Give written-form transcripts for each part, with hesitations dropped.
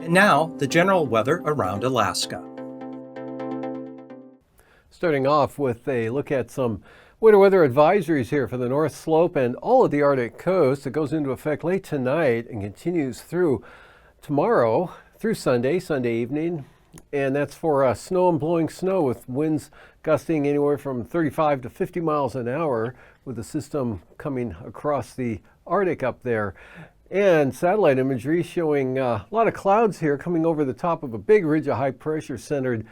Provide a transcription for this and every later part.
And now, the general weather around Alaska. Starting off with a look at some winter weather advisories here for the North Slope and all of the Arctic coast. It goes into effect late tonight and continues through tomorrow, through Sunday evening. And that's for snow and blowing snow with winds gusting anywhere from 35 to 50 miles an hour with the system coming across the Arctic up there. And satellite imagery showing a lot of clouds here coming over the top of a big ridge of high pressure centered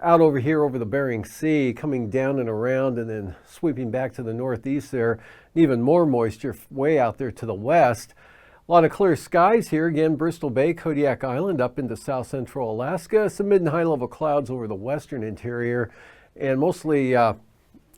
out over here over the Bering Sea, coming down and around and then sweeping back to the northeast there. Even more moisture way out there to the west. A lot of clear skies here. Again, Bristol Bay, Kodiak Island up into south central Alaska. Some mid and high level clouds over the western interior and mostly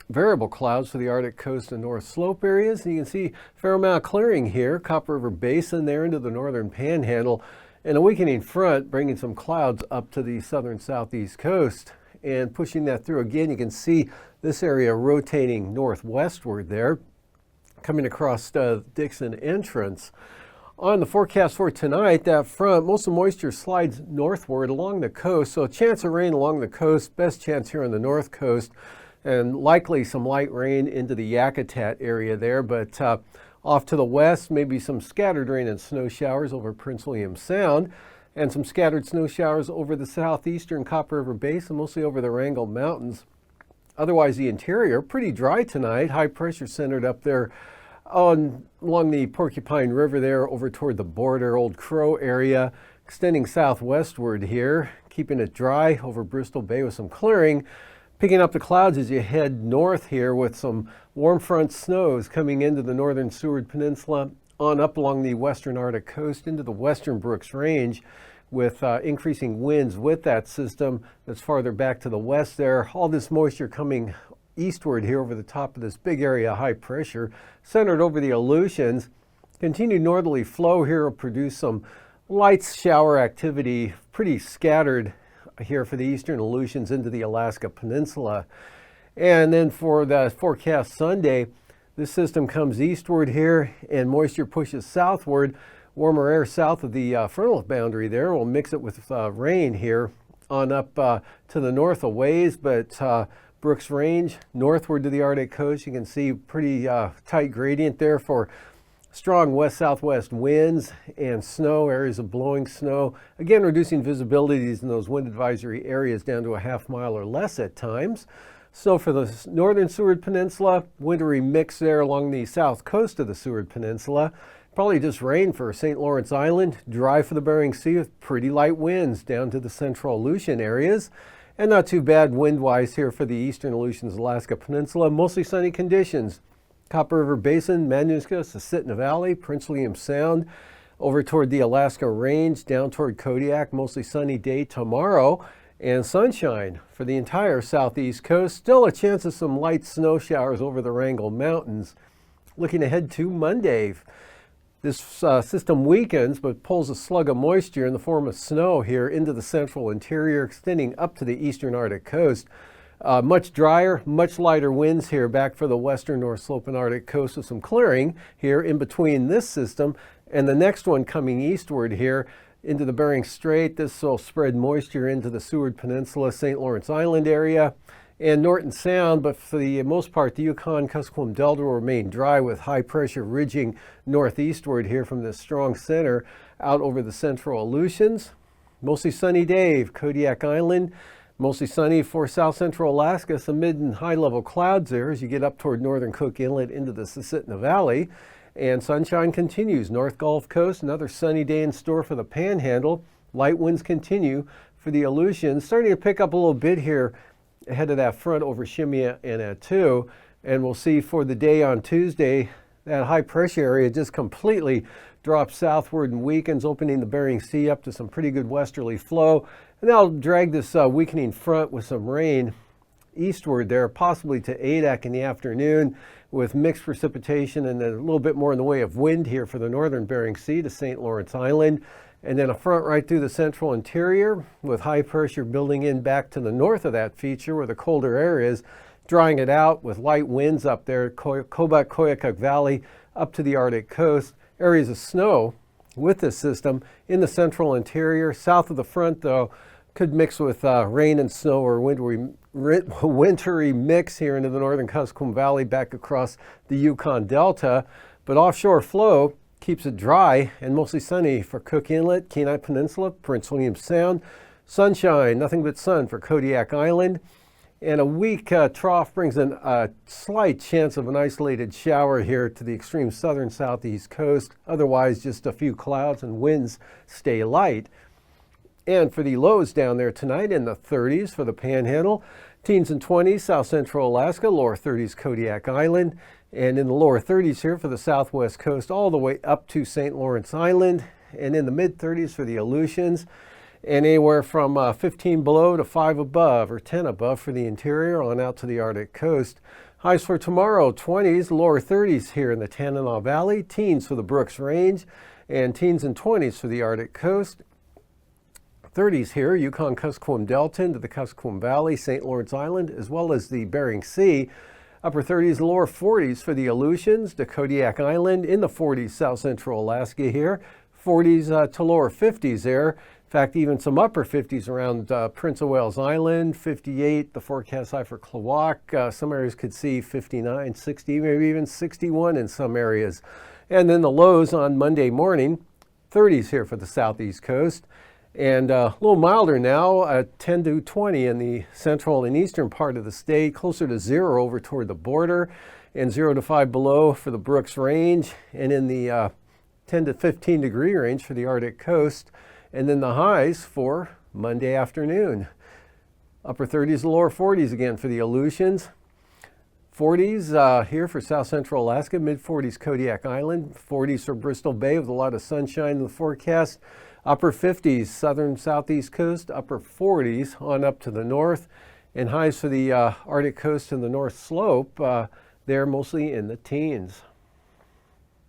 variable clouds for the Arctic coast and North Slope areas. And you can see a fair amount of clearing here. Copper River Basin there into the northern panhandle. And a weakening front bringing some clouds up to the southern southeast coast and pushing that through. Again, you can see this area rotating northwestward there, coming across Dixon Entrance. On the forecast for tonight, that front, most of the moisture slides northward along the coast. So a chance of rain along the coast, best chance here on the north coast, and likely some light rain into the Yakutat area there. But off to the west, maybe some scattered rain and snow showers over Prince William Sound, and some scattered snow showers over the southeastern Copper River Basin, mostly over the Wrangell Mountains. Otherwise, the interior, pretty dry tonight. High pressure centered up there along the Porcupine River there over toward the border, Old Crow area, extending southwestward here, keeping it dry over Bristol Bay with some clearing. Picking up the clouds as you head north here with some warm front snows coming into the northern Seward Peninsula, on up along the western Arctic coast into the western Brooks Range with increasing winds with that system that's farther back to the west there. All this moisture coming eastward here over the top of this big area of high pressure centered over the Aleutians. Continued northerly flow here will produce some light shower activity, pretty scattered here for the eastern Aleutians into the Alaska Peninsula. And then for the forecast Sunday, this system comes eastward here and moisture pushes southward. Warmer air south of the frontal boundary there will mix it with rain here on up to the north a ways, but Brooks Range northward to the Arctic coast, you can see pretty tight gradient there for strong west-southwest winds and snow, areas of blowing snow. Again, reducing visibilities in those wind advisory areas down to a half mile or less at times. So for the northern Seward Peninsula, wintry mix there along the south coast of the Seward Peninsula. Probably just rain for St. Lawrence Island, dry for the Bering Sea with pretty light winds down to the central Aleutian areas. And not too bad wind-wise here for the eastern Aleutians Alaska Peninsula. Mostly sunny conditions. Copper River Basin, Manuska, Susitna Valley, Prince William Sound, over toward the Alaska Range, down toward Kodiak, mostly sunny day tomorrow, and sunshine for the entire southeast coast. Still a chance of some light snow showers over the Wrangell Mountains. Looking ahead to Monday, this system weakens but pulls a slug of moisture in the form of snow here into the central interior, extending up to the eastern Arctic coast. Much drier, much lighter winds here back for the western North Slope and Arctic coast with some clearing here in between this system and the next one coming eastward here into the Bering Strait. This will spread moisture into the Seward Peninsula, St. Lawrence Island area and Norton Sound, but for the most part, the Yukon-Kuskokwim Delta will remain dry with high pressure ridging northeastward here from this strong center out over the central Aleutians. Mostly sunny day, Kodiak Island. Mostly sunny for south central Alaska, some mid and high level clouds there as you get up toward northern Cook Inlet into the Susitna Valley. And sunshine continues. North Gulf Coast, another sunny day in store for the Panhandle. Light winds continue for the Aleutians. Starting to pick up a little bit here ahead of that front over Shemya and Attu. And we'll see for the day on Tuesday, that high pressure area just completely drops southward and weakens, opening the Bering Sea up to some pretty good westerly flow. And that'll drag this weakening front with some rain eastward there, possibly to Adak in the afternoon with mixed precipitation and a little bit more in the way of wind here for the northern Bering Sea to St. Lawrence Island. And then a front right through the central interior with high pressure building in back to the north of that feature where the colder air is, drying it out with light winds up there, Kobuk, Koyukuk Valley up to the Arctic coast. Areas of snow with this system in the central interior. South of the front, though, could mix with rain and snow or wintry mix here into the northern Kuskokwim Valley back across the Yukon Delta. But offshore flow keeps it dry and mostly sunny for Cook Inlet, Kenai Peninsula, Prince William Sound. Sunshine, nothing but sun for Kodiak Island. And a weak trough brings in a slight chance of an isolated shower here to the extreme southern southeast coast. Otherwise, just a few clouds and winds stay light. And for the lows down there tonight, in the 30s for the Panhandle, teens and 20s, south central Alaska, lower 30s Kodiak Island, and in the lower 30s here for the southwest coast, all the way up to St. Lawrence Island, and in the mid 30s for the Aleutians, and anywhere from 15 below to 5 above or 10 above for the interior on out to the Arctic coast. Highs for tomorrow, 20s, lower 30s here in the Tanana Valley, teens for the Brooks Range, and teens and 20s for the Arctic coast. 30s here, Yukon Kuskokwim Delta into the Kuskokwim Valley, St. Lawrence Island, as well as the Bering Sea. Upper 30s, lower 40s for the Aleutians, to Kodiak Island, in the 40s, south central Alaska here. 40s to lower 50s there. In fact, even some upper 50s around Prince of Wales Island, 58, the forecast high for Klawock. Some areas could see 59, 60, maybe even 61 in some areas. And then the lows on Monday morning, 30s here for the southeast coast. And a little milder now, 10 to 20 in the central and eastern part of the state, closer to 0 over toward the border, and 0 to 5 below for the Brooks Range, and in the 10 to 15 degree range for the Arctic coast. And then the highs for Monday afternoon. Upper 30s to lower 40s again for the Aleutians. 40s here for south central Alaska, mid 40s Kodiak Island, 40s for Bristol Bay with a lot of sunshine in the forecast. Upper 50s, southern southeast coast, upper 40s on up to the north, and highs for the Arctic coast and the North Slope, they're mostly in the teens.